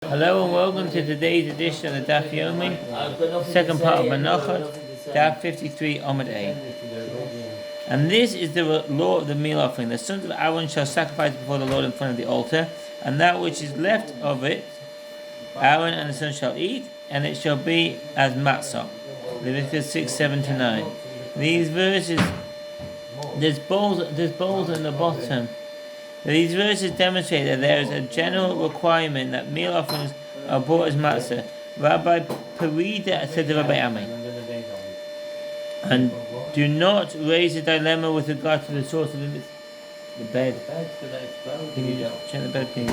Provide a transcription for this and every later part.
Hello and welcome to today's edition of the Daf Yomi, second part of Menachot Daf 53 Amud A. And this is the law of the meal offering. The sons of Aaron shall sacrifice before the Lord in front of the altar, and that which is left of it, Aaron and the sons shall eat, and it shall be as matzah. Leviticus 6:7-9. These verses, there's bowls in the bottom. These verses demonstrate that there is a general requirement that meal offerings are brought as matzah. Rabbi Perida said to Rabbi Ami, and do not raise a dilemma with regard to the source of the bed. Can you check the bed, please?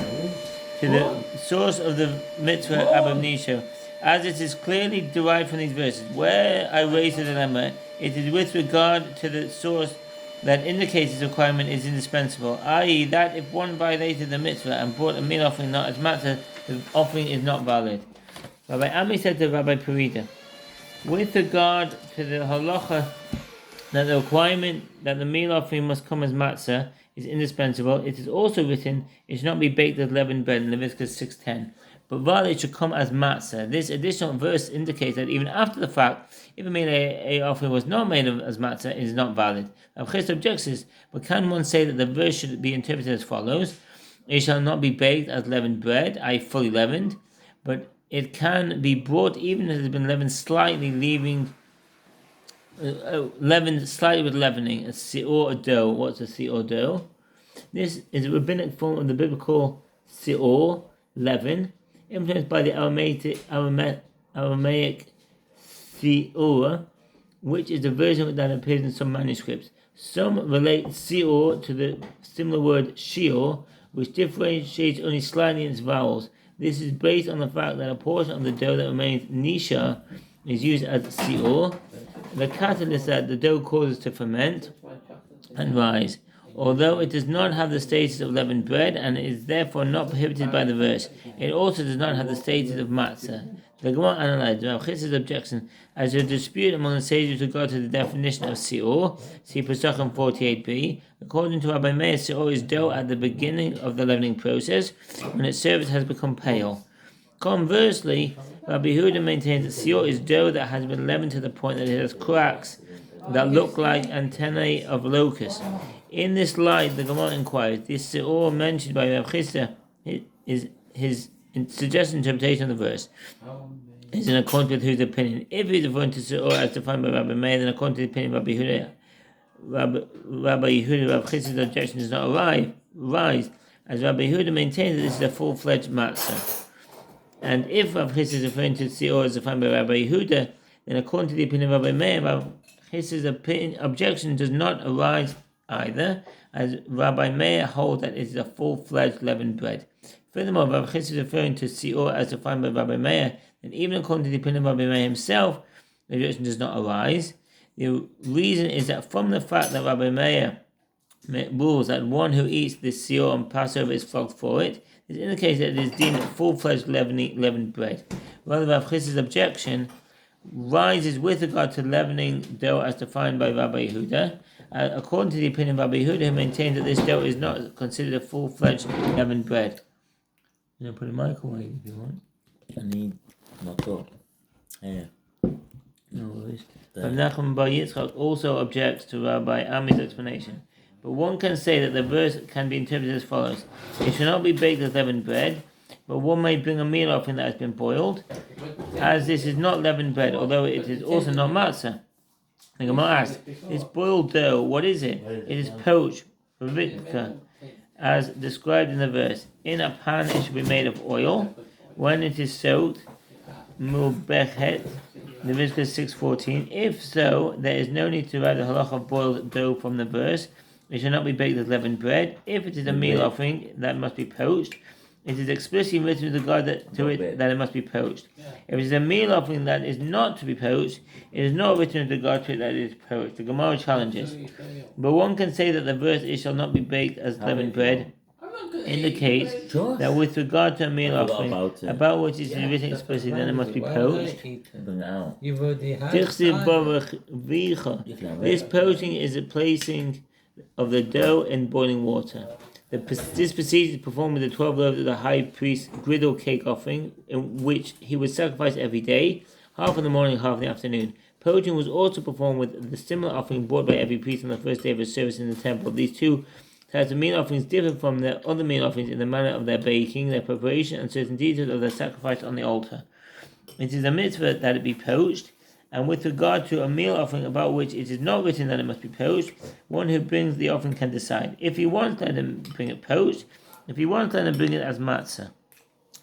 To the source of the mitzvah Abba Nisho, as it is clearly derived from these verses. Where I raise a dilemma, it is with regard to the source that indicates this requirement is indispensable, i.e. that if one violated the mitzvah and brought a meal offering not as matzah, the offering is not valid. Rabbi Ami said to Rabbi Perida, with regard to the halacha that the requirement that the meal offering must come as matzah is indispensable, it is also written, it should not be baked as leavened bread in Leviticus 6:10, but rather it should come as matzah. This additional verse indicates that even after the fact, if a meal offering was not made as matzah, it is not valid. Rav Chisda objects this, but can one say that the verse should be interpreted as follows: it shall not be baked as leavened bread, i.e. fully leavened, but it can be brought even if it has been leavened slightly, leavened slightly with leavening, a si'or dough. What's a si'or dough? This is a rabbinic form of the biblical si'or, leaven, influenced by the Aramaic si'or, which is the version that appears in some manuscripts. Some relate si'or to the similar word shior, which differentiates only slightly in its vowels. This is based on the fact that a portion of the dough that remains nisha is used as si'or, the catalyst that the dough causes to ferment and rise. Although it does not have the status of leavened bread and is therefore not prohibited by the verse, it also does not have the status of matzah. The Gemara analyzed Rav Chisda's objection as a dispute among the sages with regard to the definition of si'or. See Pesachim 48b. According to Rabbi Meir, si'or is dough at the beginning of the leavening process when its surface has become pale. Conversely, Rabbi Yehuda maintains that si'or is dough that has been leavened to the point that it has cracks that look like antennae of locusts. In this light, the Gemara inquires, this si'or mentioned by Rav Chisda is his suggested interpretation of the verse is in accordance with whose opinion. If he is referring to si'or as defined by Rabbi Meir, then according to the opinion of Rabbi Yehuda, Rav Chisda's objection does not rise, as Rabbi Yehuda maintains that this is a full-fledged matzah. And if Rav Chisda is referring to si'or as defined by Rabbi Yehuda, then according to the opinion of Rabbi Meir, Rav Chisda's objection does not arise either, as Rabbi Meir holds that it is a full-fledged leavened bread. Furthermore, Rav Chisda is referring to si'or as defined by Rabbi Meir, and even according to the opinion of Rabbi Meir himself, the objection does not arise. The reason is that from the fact that Rabbi Meir rules that one who eats this si'or on Passover is flogged for it, this indicates that it is deemed full-fledged leavened bread. Rather, Rav Chisda's objection rises with regard to leavening dough as defined by Rabbi Yehuda, according to the opinion of Rabbi Yehuda, who maintains that this dough is not considered a full-fledged leavened bread. You know, put it in the microwave if you want. I need my cup. Yeah. No worries. Nachman Bar Yitzchak also objects to Rabbi Ami's explanation. But one can say that the verse can be interpreted as follows: it should not be baked as leavened bread, but one may bring a meal offering that has been boiled, as this is not leavened bread, although it is also not matzah. The Gemara asks, this boiled dough, what is it? It is poached, as described in the verse. In a pan it should be made of oil. When it is soaked, mubechet, Leviticus 6:14. If so, there is no need to write the halacha of boiled dough from the verse. It should not be baked as leavened bread. If it is a meal offering, that must be poached. It is explicitly written with regard to it that it must be poached. If it is a meal offering that is not to be poached, it is not written with regard to it that it is poached. The Gemara challenges. But one can say that the verse, it shall not be baked as leavened bread, indicates that with regard to a meal offering, about which it is written explicitly, then it must be poached. This poaching is a placing of the dough in boiling water. This procedure is performed with the 12 loaves of the high priest's griddle cake offering, in which he would sacrifice every day, half in the morning, half in the afternoon. Purging was also performed with the similar offering brought by every priest on the first day of his service in the temple. These two types of meal offerings differ from the other meal offerings in the manner of their baking, their preparation, and certain details of their sacrifice on the altar. It is a mitzvah that it be poached, and with regard to a meal offering about which it is not written that it must be poached, one who brings the offering can decide. If he wants, let him bring it poached. If he wants, let him bring it as matzah.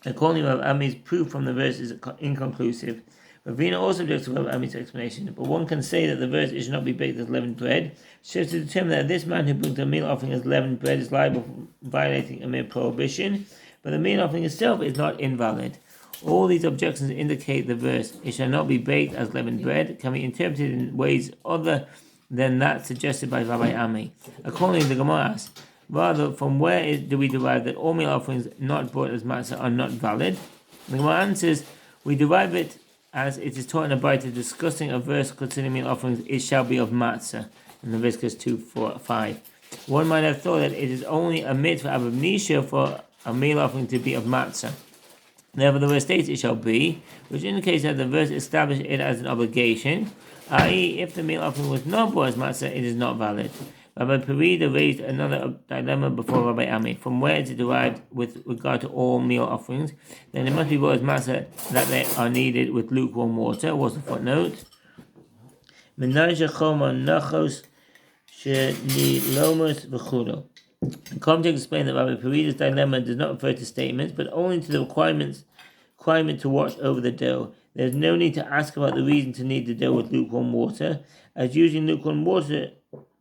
According to Rav Ami's proof from the verse is inconclusive. Ravina also objects to Rav Ami's explanation, but one can say that the verse it should not be baked as leavened bread, shows to determine that this man who brings a meal offering as leavened bread is liable for violating a mere prohibition, but the meal offering itself is not invalid. All these objections indicate the verse, it shall not be baked as leavened bread, can be interpreted in ways other than that suggested by Rabbi Ami. Accordingly, the Gemara asks, rather, from where do we derive that all meal offerings not brought as matzah are not valid? The Gemara answers, we derive it as it is taught in a Braita discussing a verse concerning meal offerings, it shall be of matzah, in Leviticus 2:4-5. One might have thought that it is only a mitzvah of Abnisha for a meal offering to be of matzah. Therefore, the verse states it shall be, which indicates that the verse established it as an obligation, i.e., if the meal offering was not brought as matzah, it is not valid. Rabbi Perida raised another dilemma before Rabbi Ami. From where is it derived with regard to all meal offerings? Then it must be brought as matzah that they are needed with lukewarm water. What's the footnote? Menachot Daf Shenilomos v'chulo. The commentator explained that Rabbi Perida's dilemma does not refer to statements, but only to the requirement to watch over the dough. There is no need to ask about the reason to knead the dough with lukewarm water, as using lukewarm water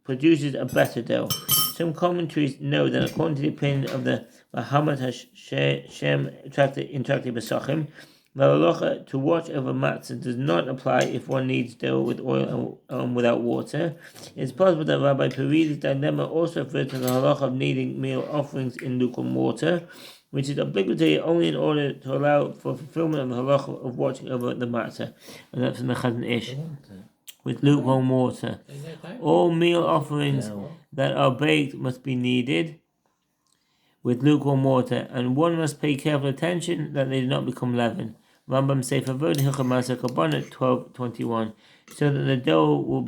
produces a better dough. Some commentaries know that according to the opinion of the Muhammad Hashem Interactive Besachim, the halacha to watch over matzah does not apply if one kneads dough with oil and without water. It's possible that Rabbi Perida's dilemma also refers to the halacha of kneading meal offerings in lukewarm water, which is obligatory only in order to allow for fulfillment of the halacha of watching over the matzah. And that's in the Chazon Ish. With lukewarm water. All meal offerings that are baked must be kneaded with lukewarm water, and one must pay careful attention that they do not become leaven. Rambam Sefer Vod Hilchot Maaseh Korbanot 12:21, so that the dough will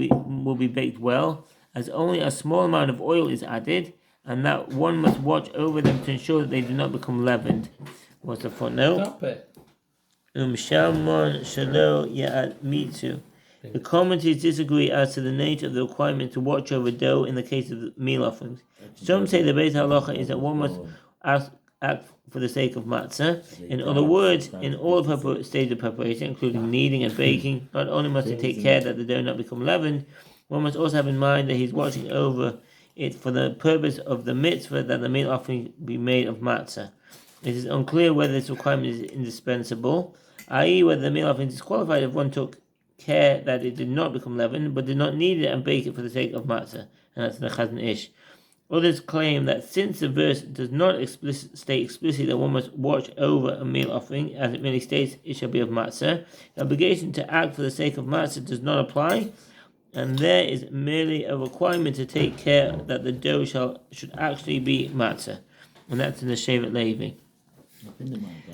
be baked well, as only a small amount of oil is added, and that one must watch over them to ensure that they do not become leavened. What's the footnote? Stop it. Shalmon Shalo Ya'at Mitzu. The commentaries disagree as to the nature of the requirement to watch over dough in the case of meal offerings. Some say the Beit Halacha is that one must act for the sake of matzah. In other words, in all stages of preparation, including kneading and baking, not only must he take care that the dough not become leavened, one must also have in mind that he's watching over it for the purpose of the mitzvah that the meal offering be made of matzah. It is unclear whether this requirement is indispensable, i.e. whether the meal offering is disqualified if one took care that it did not become leavened, but did not knead it and bake it for the sake of matzah, and that's the Chazon Ish. Others claim that since the verse does not state explicitly that one must watch over a meal offering, as it merely states it shall be of matzah, the obligation to act for the sake of matzah does not apply, and there is merely a requirement to take care that the dough should actually be matzah, and that's in the Shevet Levi.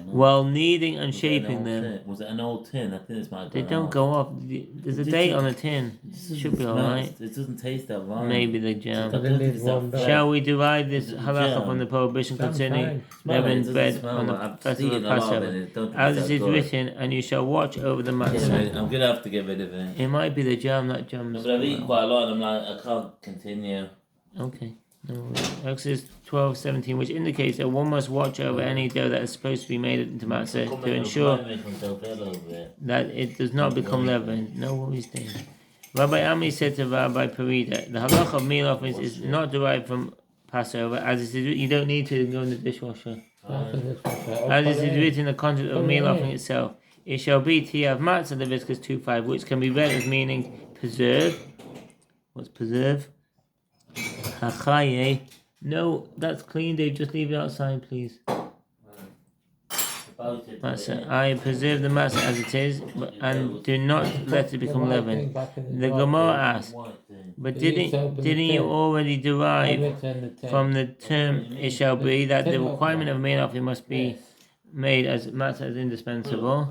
While kneading and shaping them. Was it an old tin? I think it's might have They gone don't off. go off. There's a date on the tin. Should be alright. It doesn't taste that right. Maybe the jam. I don't think it's that fresh. Shall we derive this The halacha jam. from the prohibition concerning Smell it, leavened it bread doesn't smell on the like- I've festival seen of a lot of Passover? it, don't think As it's it is that good. written, and you shall watch over the matzah. I'm gonna have to get rid of it. It might be the jam, not jam. No, but I've eaten quite a lot and I'm like, I can't continue. Okay. No worries. Exodus 12:17, which indicates that one must watch over any dough that is supposed to be made into matzah to ensure that it does not become leavened. No worries there. Rabbi Ami said to Rabbi Perida, the halacha of meal offerings is not derived from Passover, as it is, you don't need to go in the dishwasher. As it is written in the context of meal offering itself. It shall be tiyav matzah, Leviticus 2:5, which can be read as meaning preserve. What's preserve? Hachaye. No, that's clean, Dave. Just leave it outside, please. matzah. I preserve the matzah as it is, and do not let it become leavened. The Gemara asks, but didn't you already derive from the term it shall be that the requirement of made of it must be made as matzah as indispensable?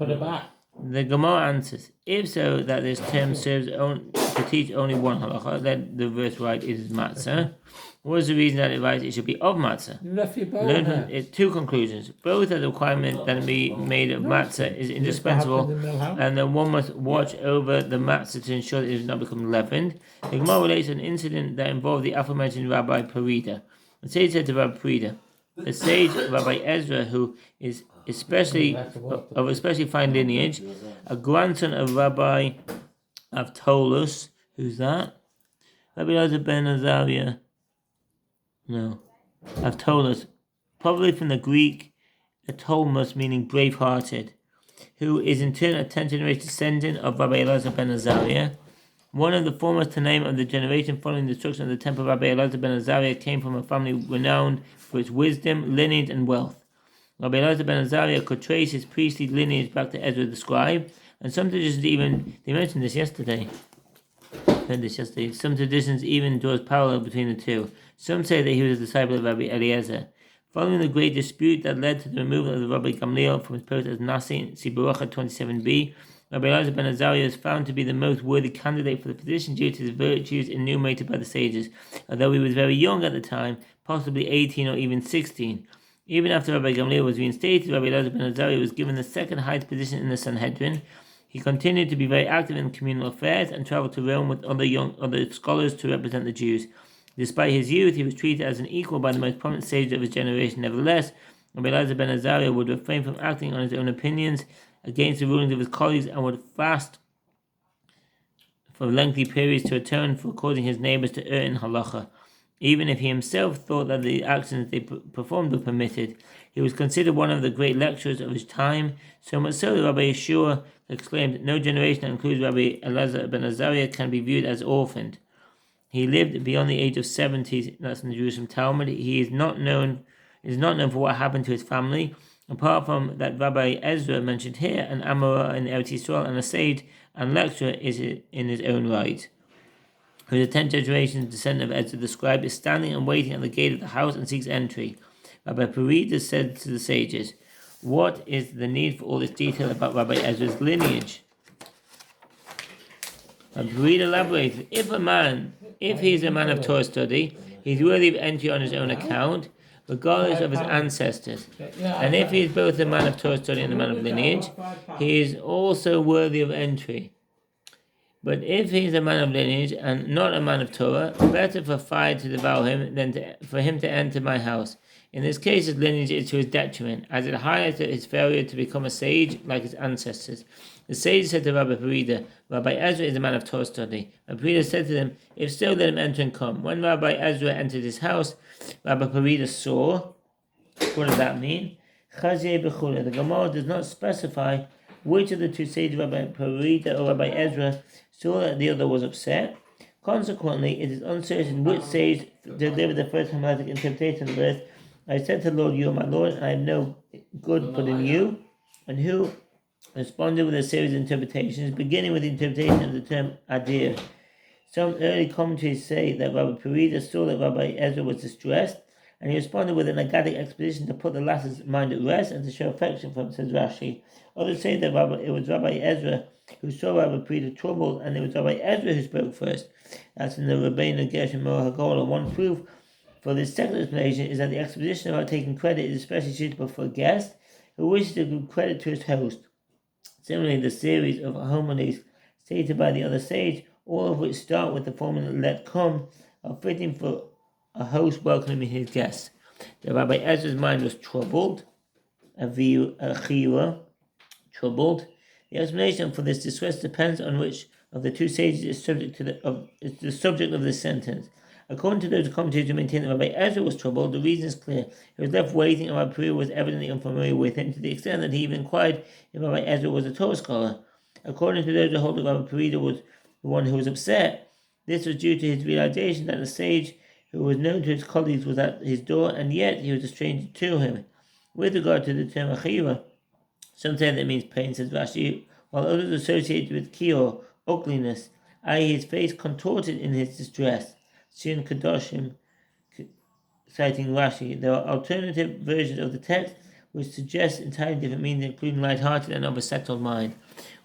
The Gemara answers, if so, that this term serves to teach only one halacha, then the verse right is matzah. What is the reason that it writes it should be of matzah? Learn from it two conclusions. Both that the requirement that it be made of matzah is indispensable, and that one must watch over the matzah to ensure that it does not become leavened. The Gemara relates an incident that involved the aforementioned Rabbi Parida. The sage said to Rabbi Parida, the sage Rabbi Ezra, who is especially fine lineage, a grandson of Rabbi Avtolus. Who's that? Rabbi Elazar ben Azariah. No, Avtolus, probably from the Greek Atolmus, meaning brave-hearted, who is in turn a 10th generation descendant of Rabbi Elazar ben Azariah. One of the foremost Tanaim of the generation following the destruction of the temple of Rabbi Elazar ben Azariah came from a family renowned for its wisdom, lineage, and wealth. Rabbi Elazar ben Azariah could trace his priestly lineage back to Ezra the scribe, and some traditions even, they mentioned this yesterday, some traditions even draws parallel between the two. Some say that he was a disciple of Rabbi Eliezer. Following the great dispute that led to the removal of the Rabbi Gamliel from his post as Nasi, see Baruch 27b, Rabbi Elazar ben Azariah is found to be the most worthy candidate for the position due to his virtues enumerated by the sages, although he was very young at the time, possibly 18 or even 16. Even after Rabbi Gamliel was reinstated, Rabbi Elazar ben Azariah was given the second highest position in the Sanhedrin. He continued to be very active in communal affairs and traveled to Rome with other scholars to represent the Jews. Despite his youth, he was treated as an equal by the most prominent sages of his generation. Nevertheless, Rabbi Elazar ben Azariah would refrain from acting on his own opinions against the rulings of his colleagues and would fast for lengthy periods to atone for causing his neighbors to err in halacha. Even if he himself thought that the actions they performed were permitted, he was considered one of the great lecturers of his time, so much so that Rabbi Yeshua exclaimed, no generation that includes Rabbi Elazar ben Azariah can be viewed as orphaned. He lived beyond the age of 70, that's in the Jerusalem Talmud. He is not known for what happened to his family, apart from that Rabbi Ezra mentioned here, an Amorah in Eretz Yisrael, and a sage and lecturer is in his own right. Who the 10th generation descendant of Ezra the scribe is standing and waiting at the gate of the house and seeks entry. Rabbi Parida said to the sages, what is the need for all this detail about Rabbi Ezra's lineage? Rabbi Parida elaborated, if he is a man of Torah study, he is worthy of entry on his own account, regardless of his ancestors. And if he is both a man of Torah study and a man of lineage, he is also worthy of entry. But if he is a man of lineage and not a man of Torah, better for fire to devour him than for him to enter my house. In this case, his lineage is to his detriment, as it highlights his failure to become a sage like his ancestors. The sage said to Rabbi Parida, Rabbi Ezra is a man of Torah study. Rabbi Parida said to them, if so, let him enter and come. When Rabbi Ezra entered his house, Rabbi Parida saw, what does that mean? The Gemara does not specify which of the two sages, Rabbi Parida or Rabbi Ezra, saw that the other was upset. Consequently, it is uncertain which sage delivered the first Hamatic interpretation of the verse. I said to the Lord, you are my Lord, and I have no good but in you. And who responded with a series of interpretations, beginning with the interpretation of the term adir. Some early commentaries say that Rabbi Parida saw that Rabbi Ezra was distressed, and he responded with an agadic exposition to put the latter's mind at rest and to show affection for him, says Rashi. Others say that it was Rabbi Ezra who saw Rabbi Parida troubled, and it was Rabbi Ezra who spoke first. That's in the Rabbeinu Gershom Morah Hagolah. One proof for this second explanation is that the exposition about taking credit is especially suitable for a guest who wishes to give credit to his host. Similarly, the series of homilies stated by the other sage, all of which start with the formula let come, are fitting for a host welcoming his guests. The Rabbi Ezra's mind was troubled, troubled. The explanation for this distress depends on which of the two sages is the subject of this sentence. According to those commentators who maintain that Rabbi Ezra was troubled, the reason is clear. He was left waiting, and Rabbi Parida was evidently unfamiliar with him, to the extent that he even inquired if Rabbi Ezra was a Torah scholar. According to those who hold that Rabbi Parida was the one who was upset, this was due to his realization that the sage who was known to his colleagues was at his door, and yet he was a stranger to him. With regard to the term achira, Some say that it means pain, says Rashi, while others associate with kior, ugliness, i.e. his face contorted in his distress. Shin Kadoshim, citing Rashi, there are alternative versions of the text which suggest entirely different meanings, including light-hearted and of a settled mind,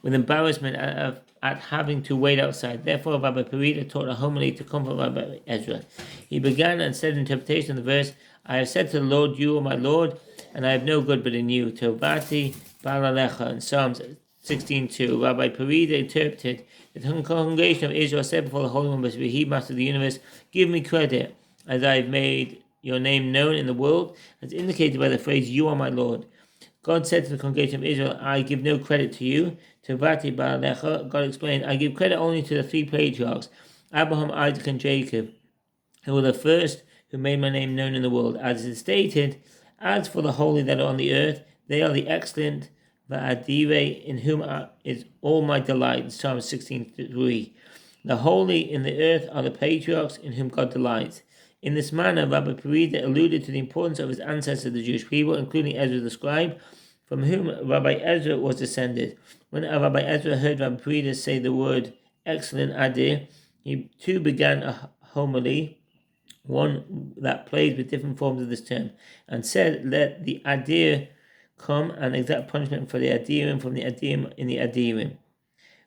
with embarrassment at having to wait outside. Therefore, Rabbi Perida taught a homily to comfort Rabbi Ezra. He began and said in interpretation of the verse, I have said to the Lord, you are my Lord, and I have no good but in you. Tovati Balalecha in Psalms 16:2. Rabbi Perida interpreted, the congregation of Israel said before the Holy One, He, Master of the universe, give me credit, as I have made your name known in the world, as indicated by the phrase, you are my Lord. God said to the congregation of Israel, I give no credit to you. Tovati Ba'alecha, God explained, I give credit only to the three patriarchs, Abraham, Isaac, and Jacob, who were the first who made my name known in the world. As is stated, as for the holy that are on the earth, they are the excellent, Va'adire, in whom is all my delight, Psalm 16:3. The holy in the earth are the patriarchs in whom God delights. In this manner, Rabbi Perida alluded to the importance of his ancestors, the Jewish people, including Ezra the scribe, from whom Rabbi Ezra was descended. When Rabbi Ezra heard Rabbi Perida say the word excellent adir, he too began a homily, one that plays with different forms of this term, and said, let the adir come, and exact punishment for the adirim from the adirim in the adirim.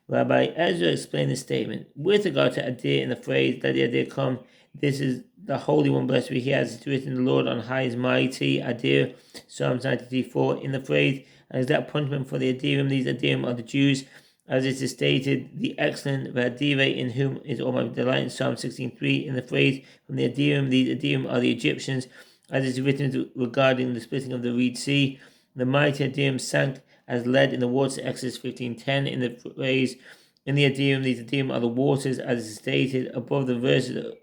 Rabbi Ezra explained this statement. With regard to adir in the phrase, let the adir come, this is the Holy One, blessed be He, as it's written, the Lord on high is mighty, adir, Psalms 93:4. In the phrase, and exact punishment for the adirim, these adirim are the Jews, as it is stated, the excellent Vadire, in whom is all my delight, in Psalm 16:3. In the phrase, from the adirim, these adirim are the Egyptians, as it is written regarding the splitting of the Red Sea. The mighty adirim sank as lead in the waters, Exodus 15:10. In the phrase, in the adirim, these adirim are the waters, as is stated above the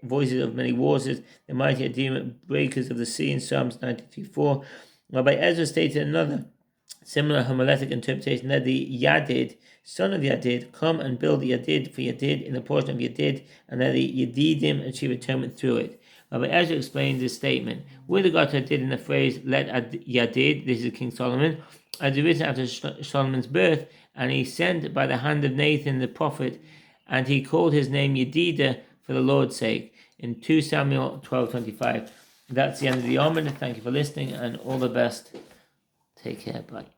voices of many waters, the mighty adirim, breakers of the sea, in Psalms 93:4. Rabbi Ezra stated another similar homiletic interpretation, that the Yadid, son of Yadid, come and build the Yadid for Yadid in the portion of Yadid, and that the Yadidim achieve atonement through it. Rabbi Ezra explains this statement. With regard to Yadid in the phrase, let Yadid, this is King Solomon, as it written after Solomon's birth, and he sent by the hand of Nathan the prophet, and he called his name Yedida for the Lord's sake, in 2 Samuel 12:25. That's the end of the Omen. Thank you for listening, and all the best. Take care. Bye.